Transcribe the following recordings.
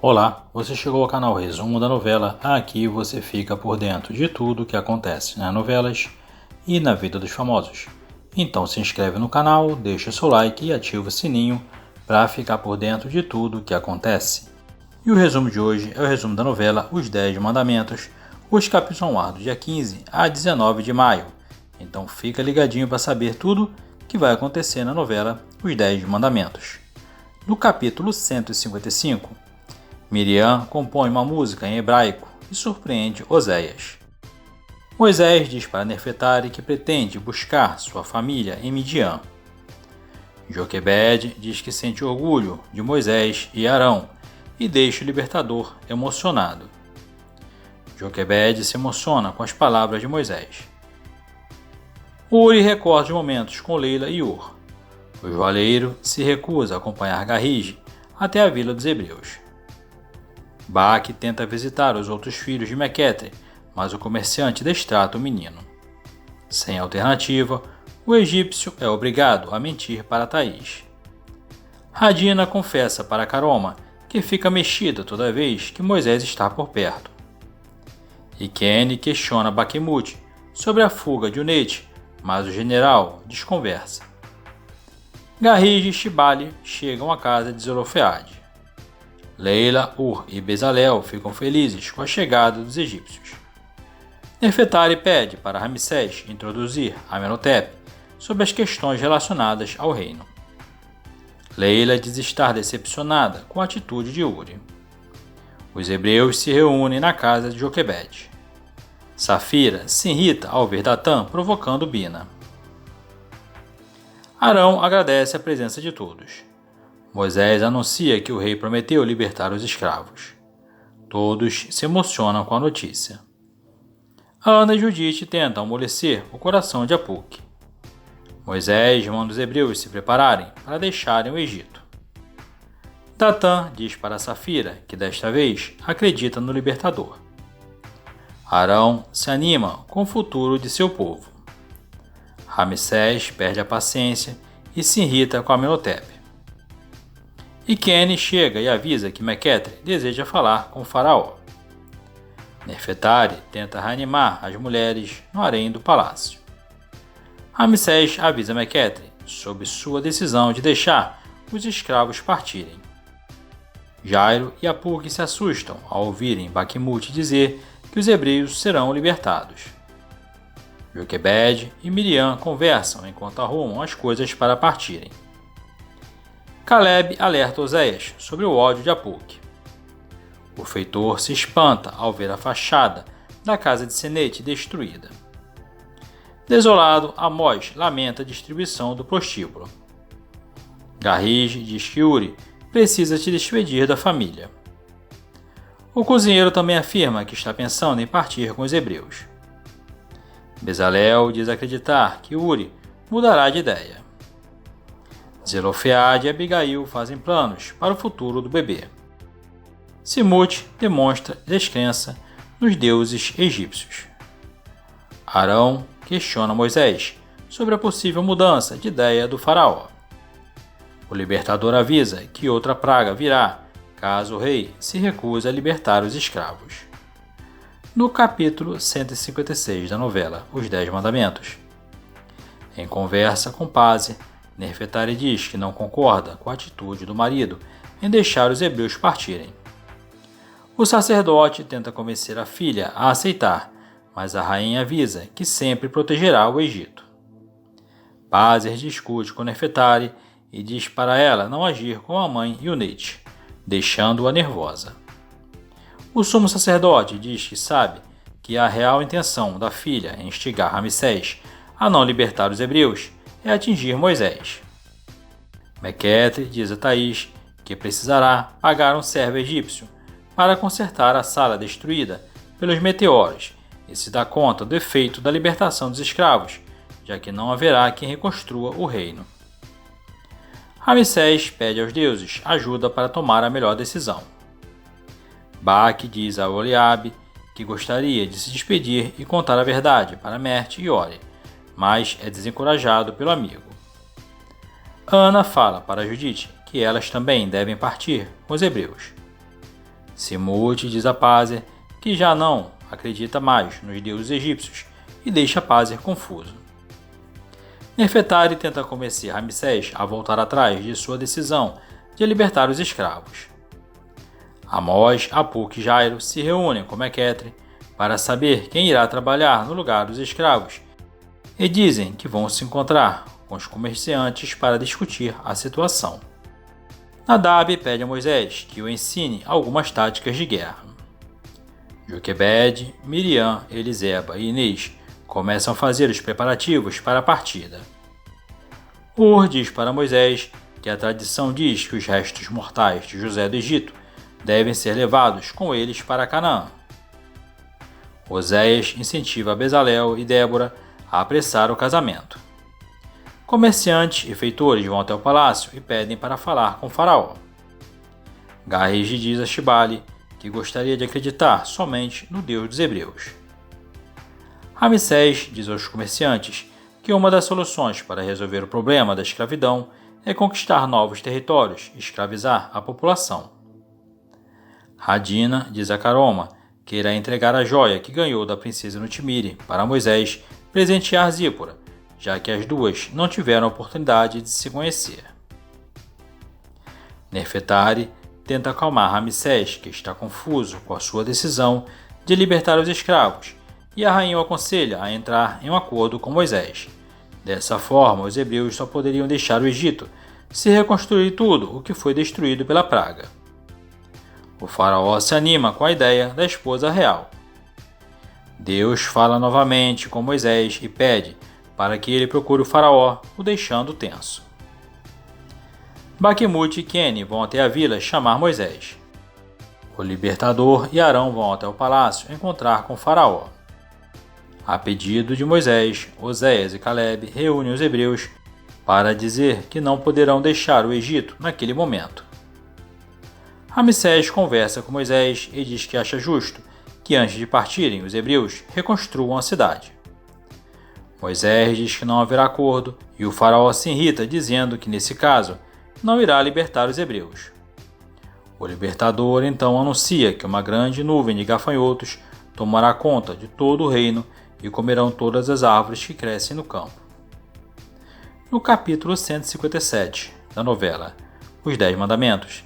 Olá, você chegou ao canal Resumo da Novela. Aqui você fica por dentro de tudo o que acontece nas novelas e na vida dos famosos. Então se inscreve no canal, deixa seu like e ativa o sininho para ficar por dentro de tudo o que acontece. E o resumo de hoje é o resumo da novela Os 10 Mandamentos. Os capítulos vão ao ar do dia 15 a 19 de maio. Então fica ligadinho para saber tudo que vai acontecer na novela Os 10 Mandamentos. No capítulo 155, Miriam compõe uma música em hebraico e surpreende Oséias. Moisés diz para Nefertari que pretende buscar sua família em Midian. Joquebede diz que sente orgulho de Moisés e Arão e deixa o libertador emocionado. Joquebede se emociona com as palavras de Moisés. Uri recorda os momentos com Leila e Ur. O joalheiro se recusa a acompanhar Garrige até a vila dos hebreus. Baque tenta visitar os outros filhos de Mequetre, mas o comerciante destrata o menino. Sem alternativa, o egípcio é obrigado a mentir para Thaís. Radina confessa para Caroma que fica mexida toda vez que Moisés está por perto. E Kenny questiona Bakhmut sobre a fuga de Unete, mas o general desconversa. Garrige e Shibali chegam à casa de Zelofeade. Leila, Ur e Bezalel ficam felizes com a chegada dos egípcios. Nefertari pede para Ramsés introduzir Amenhotep sobre as questões relacionadas ao reino. Leila diz estar decepcionada com a atitude de Uri. Os hebreus se reúnem na casa de Joquebede. Safira se irrita ao ver Datã provocando Bina. Arão agradece a presença de todos. Moisés anuncia que o rei prometeu libertar os escravos. Todos se emocionam com a notícia. Ana e Judite tentam amolecer o coração de Apuque. Moisés manda os hebreus se prepararem para deixarem o Egito. Datã diz para Safira que desta vez acredita no libertador. Arão se anima com o futuro de seu povo. Ramsés perde a paciência e se irrita com Amenhotep. E Kenny chega e avisa que Mequetre deseja falar com o faraó. Nefertari tenta reanimar as mulheres no harém do palácio. Ramsés avisa Mequetre sobre sua decisão de deixar os escravos partirem. Jairo e Apuque se assustam ao ouvirem Bakhmut dizer que os hebreus serão libertados. Joquebede e Miriam conversam enquanto arrumam as coisas para partirem. Caleb alerta Oséias sobre o ódio de Apuque. O feitor se espanta ao ver a fachada da casa de Senete destruída. Desolado, Amós lamenta a distribuição do prostíbulo. Garrige diz que Uri precisa se despedir da família. O cozinheiro também afirma que está pensando em partir com os hebreus. Bezalel diz acreditar que Uri mudará de ideia. Zelofeade e Abigail fazem planos para o futuro do bebê. Simute demonstra descrença nos deuses egípcios. Arão questiona Moisés sobre a possível mudança de ideia do faraó. O libertador avisa que outra praga virá caso o rei se recuse a libertar os escravos. No capítulo 156 da novela Os 10 Mandamentos, em conversa com Pazzi, Nefertari diz que não concorda com a atitude do marido em deixar os hebreus partirem. O sacerdote tenta convencer a filha a aceitar, mas a rainha avisa que sempre protegerá o Egito. Pazzi discute com Nefertari e diz para ela não agir com a mãe e Unete, deixando-a nervosa. O sumo sacerdote diz que sabe que a real intenção da filha em instigar Ramsés a não libertar os hebreus é atingir Moisés. Mequetre diz a Thaís que precisará pagar um servo egípcio para consertar a sala destruída pelos meteoros e se dar conta do efeito da libertação dos escravos, já que não haverá quem reconstrua o reino. Ramsés pede aos deuses ajuda para tomar a melhor decisão. Baque diz a Oliabe que gostaria de se despedir e contar a verdade para Mert e Ori, mas é desencorajado pelo amigo. Ana fala para Judite que elas também devem partir com os hebreus. Simute diz a Pázer que já não acredita mais nos deuses egípcios e deixa Pázer confuso. Nefertari tenta convencer Ramsés a voltar atrás de sua decisão de libertar os escravos. Amós, Apuk e Jairo se reúnem com Mequetre para saber quem irá trabalhar no lugar dos escravos e dizem que vão se encontrar com os comerciantes para discutir a situação. Nadab pede a Moisés que o ensine algumas táticas de guerra. Joquebed, Miriam, Eliseba e Inês começam a fazer os preparativos para a partida. Ur diz para Moisés que a tradição diz que os restos mortais de José do Egito devem ser levados com eles para Canaã. Oséias incentiva Bezalel e Débora a apressar o casamento. Comerciantes e feitores vão até o palácio e pedem para falar com Faraó. Garrige diz a Shibali que gostaria de acreditar somente no Deus dos Hebreus. Ramsés diz aos comerciantes que uma das soluções para resolver o problema da escravidão é conquistar novos territórios e escravizar a população. Radina diz a Caroma que irá entregar a joia que ganhou da princesa Nutimire para Moisés presentear Zípora, já que as duas não tiveram a oportunidade de se conhecer. Nefertari tenta acalmar Ramsés, que está confuso com a sua decisão de libertar os escravos, e a rainha o aconselha a entrar em um acordo com Moisés. Dessa forma, os hebreus só poderiam deixar o Egito se reconstruir tudo o que foi destruído pela praga. O faraó se anima com a ideia da esposa real. Deus fala novamente com Moisés e pede para que ele procure o faraó, o deixando tenso. Baquemute e Quene vão até a vila chamar Moisés. O libertador e Arão vão até o palácio encontrar com o faraó. A pedido de Moisés, Oséias e Caleb reúnem os hebreus para dizer que não poderão deixar o Egito naquele momento. Ramsés conversa com Moisés e diz que acha justo que antes de partirem os hebreus reconstruam a cidade. Moisés diz que não haverá acordo e o faraó se irrita dizendo que nesse caso não irá libertar os hebreus. O libertador então anuncia que uma grande nuvem de gafanhotos tomará conta de todo o reino e comerão todas as árvores que crescem no campo. No capítulo 157 da novela Os 10 Mandamentos,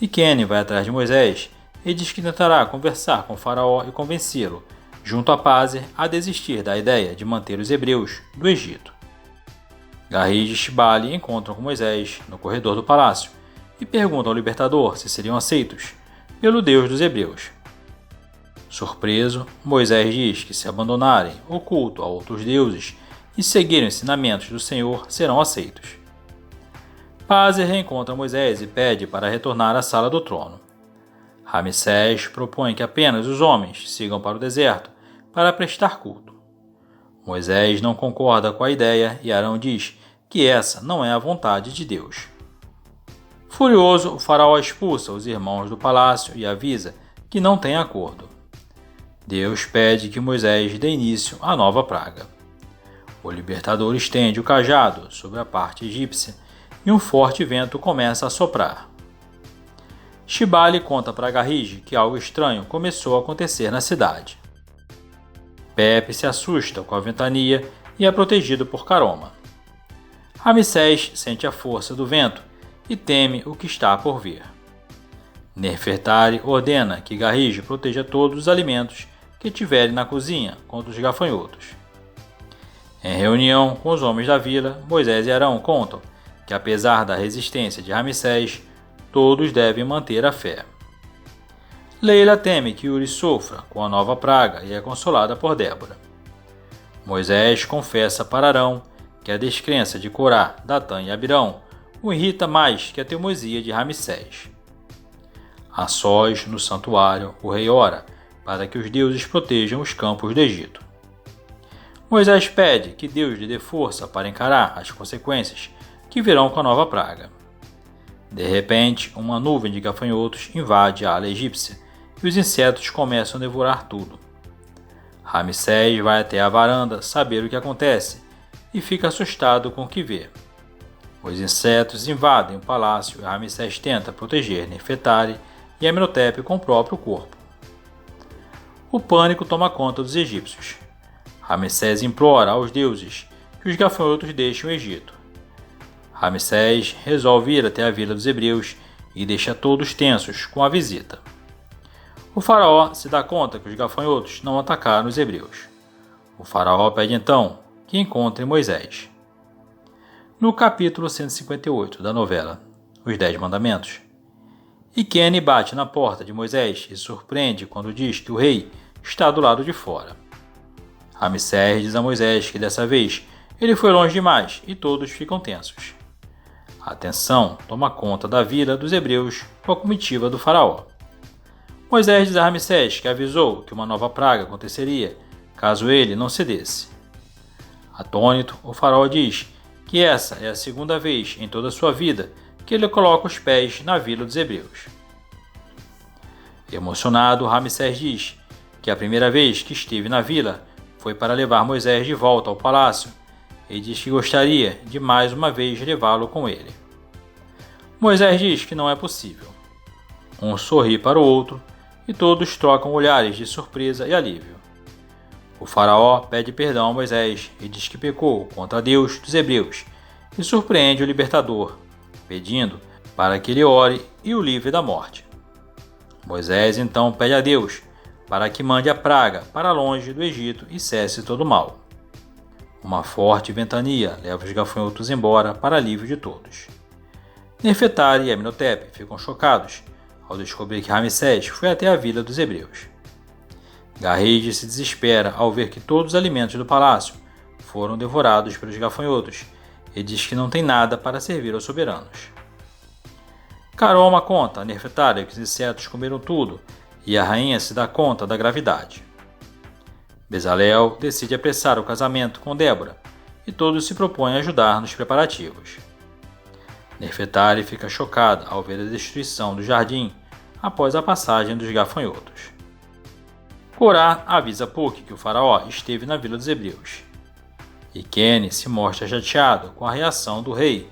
Quene vai atrás de Moisés e diz que tentará conversar com o faraó e convencê-lo, junto a Pázer, a desistir da ideia de manter os hebreus do Egito. Garrige e Shibali encontram com Moisés no corredor do palácio e perguntam ao libertador se seriam aceitos pelo Deus dos hebreus. Surpreso, Moisés diz que se abandonarem o culto a outros deuses e seguirem os ensinamentos do Senhor, serão aceitos. Pázer reencontra Moisés e pede para retornar à sala do trono. Ramsés propõe que apenas os homens sigam para o deserto para prestar culto. Moisés não concorda com a ideia e Arão diz que essa não é a vontade de Deus. Furioso, o faraó expulsa os irmãos do palácio e avisa que não tem acordo. Deus pede que Moisés dê início à nova praga. O libertador estende o cajado sobre a parte egípcia e um forte vento começa a soprar. Shibali conta para Garrige que algo estranho começou a acontecer na cidade. Pepe se assusta com a ventania e é protegido por Caroma. Ramsés sente a força do vento e teme o que está por vir. Nefertari ordena que Garrige proteja todos os alimentos que tiverem na cozinha contra os gafanhotos. Em reunião com os homens da vila, Moisés e Arão contam que, apesar da resistência de Ramsés, todos devem manter a fé. Leila teme que Uri sofra com a nova praga e é consolada por Débora. Moisés confessa para Arão que a descrença de Corá, Datã e Abirão o irrita mais que a teimosia de Ramsés. A sós, no santuário, o rei ora para que os deuses protejam os campos do Egito. Moisés pede que Deus lhe dê força para encarar as consequências que virão com a nova praga. De repente, uma nuvem de gafanhotos invade a ala egípcia e os insetos começam a devorar tudo. Ramsés vai até a varanda saber o que acontece e fica assustado com o que vê. Os insetos invadem o palácio e Ramsés tenta proteger Nefertari e Amenhotep com o próprio corpo. O pânico toma conta dos egípcios. Ramsés implora aos deuses que os gafanhotos deixem o Egito. Ramsés resolve ir até a vila dos hebreus e deixa todos tensos com a visita. O faraó se dá conta que os gafanhotos não atacaram os hebreus. O faraó pede então que encontrem Moisés. No capítulo 158 da novela Os 10 Mandamentos, Iquene bate na porta de Moisés e surpreende quando diz que o rei está do lado de fora. Ramsés diz a Moisés que dessa vez ele foi longe demais e todos ficam tensos. A tensão toma conta da vila dos hebreus com a comitiva do faraó. Moisés diz a Ramsés que avisou que uma nova praga aconteceria caso ele não cedesse. Atônito, o faraó diz que essa é a segunda vez em toda a sua vida que ele coloca os pés na vila dos hebreus. Emocionado, Ramsés diz que a primeira vez que esteve na vila foi para levar Moisés de volta ao palácio e diz que gostaria de mais uma vez levá-lo com ele. Moisés diz que não é possível. Um sorri para o outro e todos trocam olhares de surpresa e alívio. O faraó pede perdão a Moisés e diz que pecou contra Deus dos hebreus e surpreende o libertador, pedindo para que ele ore e o livre da morte. Moisés então pede a Deus para que mande a praga para longe do Egito e cesse todo o mal. Uma forte ventania leva os gafanhotos embora para alívio de todos. Nefertari e Amenhotep ficam chocados ao descobrir que Ramsés foi até a vila dos hebreus. Garride se desespera ao ver que todos os alimentos do palácio foram devorados pelos gafanhotos e diz que não tem nada para servir aos soberanos. Caroma conta a Nefertari que os insetos comeram tudo e a rainha se dá conta da gravidade. Bezalel decide apressar o casamento com Débora e todos se propõem a ajudar nos preparativos. Nefertari fica chocada ao ver a destruição do jardim após a passagem dos gafanhotos. Corá avisa Puck que o faraó esteve na vila dos hebreus. Iquene se mostra chateado com a reação do rei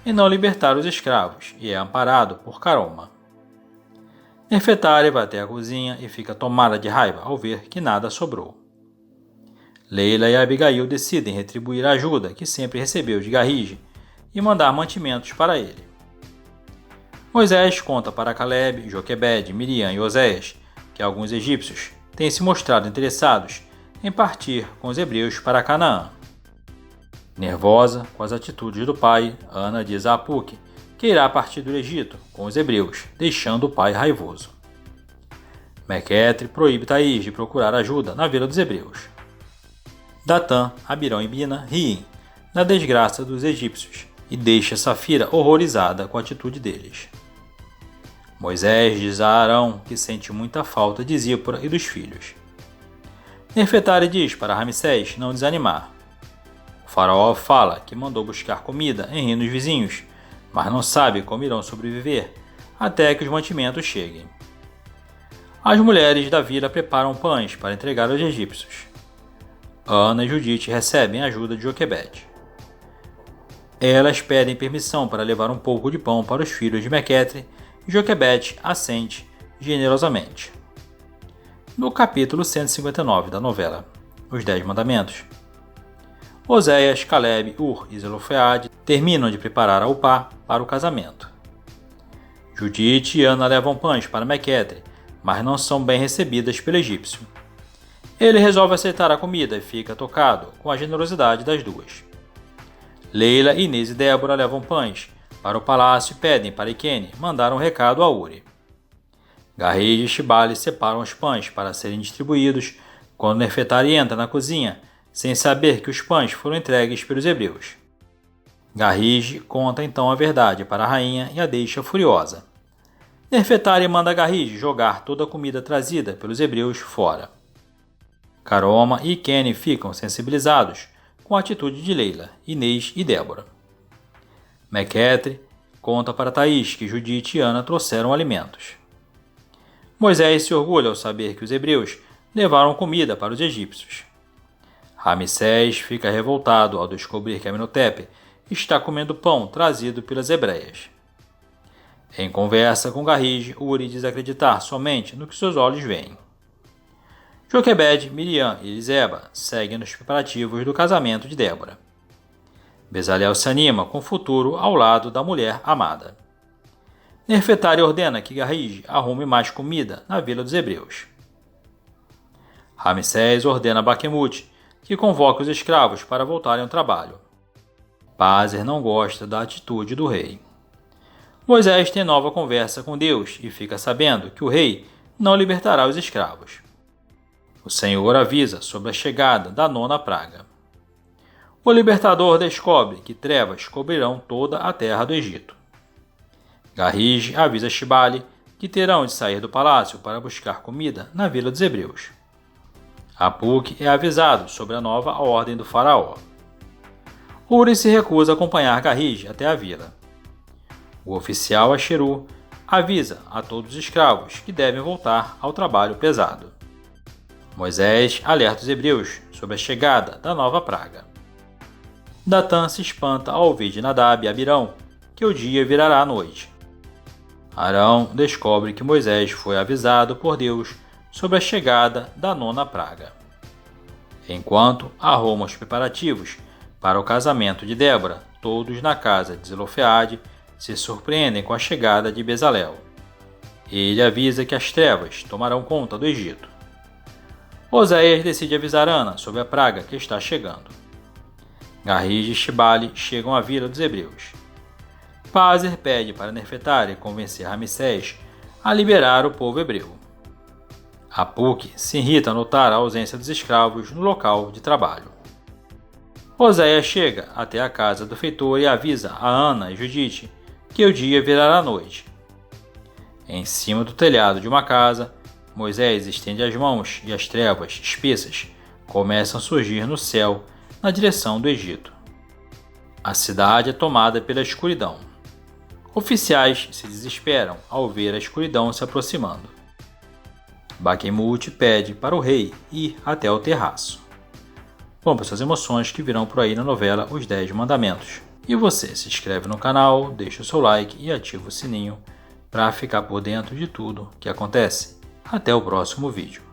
em não libertar os escravos e é amparado por Caroma. Nefertari vai até a cozinha e fica tomada de raiva ao ver que nada sobrou. Leila e Abigail decidem retribuir a ajuda que sempre recebeu de Garrige e mandar mantimentos para ele. Moisés conta para Caleb, Joquebede, Miriam e Oséias que alguns egípcios têm se mostrado interessados em partir com os hebreus para Canaã. Nervosa com as atitudes do pai, Ana diz a Apuque que irá partir do Egito com os hebreus, deixando o pai raivoso. Mequetre proíbe Thaís de procurar ajuda na vila dos hebreus. Datã, Abirão e Bina riem da desgraça dos egípcios e deixa Safira horrorizada com a atitude deles. Moisés diz a Arão que sente muita falta de Zípora e dos filhos. Nefertari diz para Ramsés não desanimar. O faraó fala que mandou buscar comida em reinos vizinhos, mas não sabe como irão sobreviver até que os mantimentos cheguem. As mulheres da vila preparam pães para entregar aos egípcios. Ana e Judite recebem a ajuda de Joquebede. Elas pedem permissão para levar um pouco de pão para os filhos de Mequetre e Joquebede assente generosamente. No capítulo 159 da novela Os 10 Mandamentos, Oséias, Caleb, Ur e Zelofeade terminam de preparar a Upá para o casamento. Judite e Ana levam pães para Mequetre, mas não são bem recebidas pelo egípcio. Ele resolve aceitar a comida e fica tocado com a generosidade das duas. Leila, Inês e Débora levam pães para o palácio e pedem para Iquene mandar um recado a Uri. Garride e Shibali separam os pães para serem distribuídos quando Nefertari entra na cozinha sem saber que os pães foram entregues pelos hebreus. Garrige conta então a verdade para a rainha e a deixa furiosa. Nefertari manda Garrige jogar toda a comida trazida pelos hebreus fora. Caroma e Iquene ficam sensibilizados com a atitude de Leila, Inês e Débora. Mequetre conta para Thaís que Judite e Ana trouxeram alimentos. Moisés se orgulha ao saber que os hebreus levaram comida para os egípcios. Ramsés fica revoltado ao descobrir que Amenhotep está comendo pão trazido pelas hebreias. Em conversa com Garrige, Uri diz acreditar somente no que seus olhos veem. Joquebed, Miriam e Eliseba seguem nos preparativos do casamento de Débora. Bezalel se anima com o futuro ao lado da mulher amada. Nerfetari ordena que Garrige arrume mais comida na vila dos hebreus. Ramsés ordena a Baquemute que convoque os escravos para voltarem ao trabalho. Pazer não gosta da atitude do rei. Moisés tem nova conversa com Deus e fica sabendo que o rei não libertará os escravos. O Senhor avisa sobre a chegada da 9ª praga. O libertador descobre que trevas cobrirão toda a terra do Egito. Garrige avisa Shibali que terão de sair do palácio para buscar comida na vila dos hebreus. Apuque é avisado sobre a nova ordem do faraó. Uri se recusa a acompanhar Garrige até a vila. O oficial Asheru avisa a todos os escravos que devem voltar ao trabalho pesado. Moisés alerta os hebreus sobre a chegada da nova praga. Datã se espanta ao ouvir de Nadab e Abirão que o dia virará à noite. Arão descobre que Moisés foi avisado por Deus sobre a chegada da 9ª praga. Enquanto arrumam os preparativos para o casamento de Débora, todos na casa de Zelofeade se surpreendem com a chegada de Bezalel. Ele avisa que as trevas tomarão conta do Egito. Oséias decide avisar Ana sobre a praga que está chegando. Garrige e Shibali chegam à vila dos hebreus. Pazer pede para Nerfetari convencer Ramsés a liberar o povo hebreu. Apuque se irrita ao notar a ausência dos escravos no local de trabalho. Oséias chega até a casa do feitor e avisa a Ana e Judite que o dia virará à noite. Em cima do telhado de uma casa, Moisés estende as mãos e as trevas espessas começam a surgir no céu na direção do Egito. A cidade é tomada pela escuridão. Oficiais se desesperam ao ver a escuridão se aproximando. Baquemute pede para o rei ir até o terraço. Bom, pessoas, emoções que virão por aí na novela Os 10 Mandamentos. E você se inscreve no canal, deixa o seu like e ativa o sininho para ficar por dentro de tudo que acontece. Até o próximo vídeo.